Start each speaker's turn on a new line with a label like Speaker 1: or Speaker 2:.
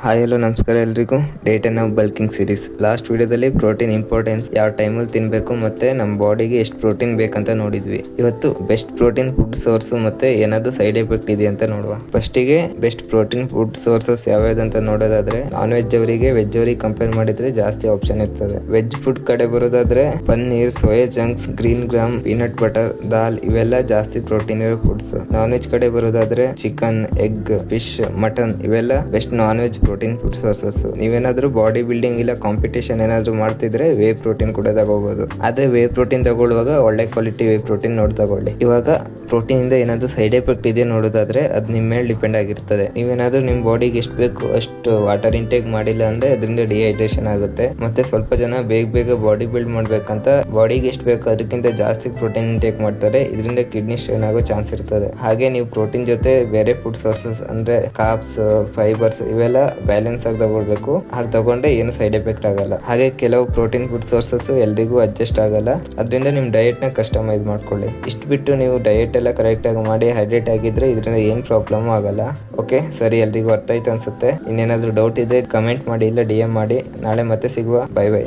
Speaker 1: Hi hello ನಮಸ್ಕಾರ ಎಲ್ರಿಗೂ. Day 10 of bulking series. Last ವಿಡಿಯೋದಲ್ಲಿ ಪ್ರೋಟೀನ್ ಇಂಪಾರ್ಟೆನ್ಸ್, ಯಾವ ಟೈಮಲ್ಲಿ ತಿನ್ಬೇಕು ಮತ್ತೆ ನಮ್ಮ ಬಾಡಿಗೆ ಎಷ್ಟು ಪ್ರೋಟೀನ್ ಬೇಕಂತ ನೋಡಿದ್ವಿ. ಇವತ್ತು ಬೆಸ್ಟ್ ಪ್ರೋಟೀನ್ ಫುಡ್ ಸೋರ್ಸ್ ಮತ್ತೆ ಏನಾದ್ರು ಸೈಡ್ ಎಫೆಕ್ಟ್ ಇದೆ ಅಂತ ನೋಡುವ. ಫಸ್ಟಿಗೆ ಬೆಸ್ಟ್ ಪ್ರೋಟೀನ್ ಫುಡ್ ಸೋರ್ಸಸ್ ಯಾವ್ಯಾವ್ದಂತ ನೋಡೋದಾದ್ರೆ, ನಾನ್ ವೆಜ್ ಅವರಿಗೆ ವೆಜ್ ಅವರಿಗೆ ಕಂಪೇರ್ ಮಾಡಿದ್ರೆ ಜಾಸ್ತಿ ಆಪ್ಷನ್ ಇರ್ತದೆ. ವೆಜ್ ಫುಡ್ ಕಡೆ ಬರೋದಾದ್ರೆ paneer, soya chunks, green gram, peanut butter, dal ಇವೆಲ್ಲ ಜಾಸ್ತಿ ಪ್ರೋಟೀನ್ ಇರೋ ಫುಡ್ಸ್. ನಾನ್ ವೆಜ್ ಕಡೆ ಬರೋದಾದ್ರೆ ಚಿಕನ್, ಎಗ್, ಫಿಶ್, ಮಟನ್ ಇವೆಲ್ಲ best non veg protein food sources. ನೀವೇನಾದ್ರೂ ಬಾಡಿ ಬಿಲ್ಡಿಂಗ್ ಇಲ್ಲ ಕಾಂಪಿಟೇಷನ್ ಏನಾದ್ರು ಮಾಡ್ತಿದ್ರೆ ವೇ ಪ್ರೋಟೀನ್ ಕೂಡ ತಗೋಬಹುದು. ಆದ್ರೆ ವೇ ಪ್ರೋಟೀನ್ ತಗೊಳ್ಳುವಾಗ ಒಳ್ಳೆ ಕ್ವಾಲಿಟಿ ವೇ ಪ್ರೋಟೀನ್ ನೋಡಿ ತಗೊಳ್ಳಿ. ಇವಾಗ ಪ್ರೋಟೀನ್ ಇಂದ ಏನಾದ್ರು ಸೈಡ್ ಎಫೆಕ್ಟ್ ಇದೆ ನೋಡೋದಾದ್ರೆ ಅದ್ ನಿಮ್ಮ ಮೇಲೆ ಡಿಪೆಂಡ್ ಆಗಿರ್ತದೆ. ನೀವೇನಾದ್ರೂ ನಿಮ್ ಬಾಡಿಗೆ ಎಷ್ಟು ಬೇಕು ಅಷ್ಟು ವಾಟರ್ ಇಂಟೇಕ್ ಮಾಡಿಲ್ಲ ಅಂದ್ರೆ ಅದರಿಂದ ಡಿಹೈಡ್ರೇಷನ್ ಆಗುತ್ತೆ. ಮತ್ತೆ ಸ್ವಲ್ಪ ಜನ ಬೇಗ ಬಾಡಿ ಬಿಲ್ಡ್ ಮಾಡ್ಬೇಕಂತ ಬಾಡಿಗೆ ಎಷ್ಟು ಬೇಕು ಅದಕ್ಕಿಂತ ಜಾಸ್ತಿ ಪ್ರೋಟೀನ್ ಇಂಟೇಕ್ ಮಾಡ್ತಾರೆ. ಇದರಿಂದ ಕಿಡ್ನಿ ಸ್ಟ್ರೈನ್ ಆಗೋ ಚಾನ್ಸ್ ಇರ್ತದೆ. ಹಾಗೆ ನೀವು ಪ್ರೋಟೀನ್ ಜೊತೆ ಬೇರೆ ಫುಡ್ ಸೋರ್ಸಸ್ ಅಂದ್ರೆ ಕಾರ್ಬ್ಸ್, ಫೈಬರ್ಸ್ ಇವೆಲ್ಲ ಬ್ಯಾಲೆನ್ಸ್ ಆಗಿ ತಗೊಳ್ಬೇಕು. ಹಾಗೆ ತಗೊಂಡ್ರೆ ಏನು ಸೈಡ್ ಎಫೆಕ್ಟ್ ಆಗಲ್ಲ. ಹಾಗೆ ಕೆಲವು ಪ್ರೋಟೀನ್ ಫುಡ್ ಸೋರ್ಸಸ್ ಎಲ್ರಿಗೂ ಅಡ್ಜಸ್ಟ್ ಆಗಲ್ಲ. ಅದರಿಂದ ನಿಮ್ ಡಯಟ್ ನ ಕಸ್ಟಮೈಸ್ ಮಾಡ್ಕೊಳ್ಳಿ. ಇಷ್ಟು ಬಿಟ್ಟು ನೀವು ಡಯಟ್ ಎಲ್ಲ ಕರೆಕ್ಟ್ ಆಗಿ ಮಾಡಿ ಹೈಡ್ರೇಟ್ ಆಗಿದ್ರೆ ಇದರಿಂದ ಏನ್ ಪ್ರಾಬ್ಲಮ್ ಆಗಲ್ಲ. ಓಕೆ ಸರಿ, ಎಲ್ರಿಗೂ ಅರ್ಥ ಆಯ್ತು ಅನ್ಸುತ್ತೆ. ಇನ್ನೇನಾದ್ರೂ ಡೌಟ್ ಇದ್ರೆ ಕಮೆಂಟ್ ಮಾಡಿ, ಇಲ್ಲ DM ಮಾಡಿ. ನಾಳೆ ಮತ್ತೆ ಸಿಗುವ. Bye bye.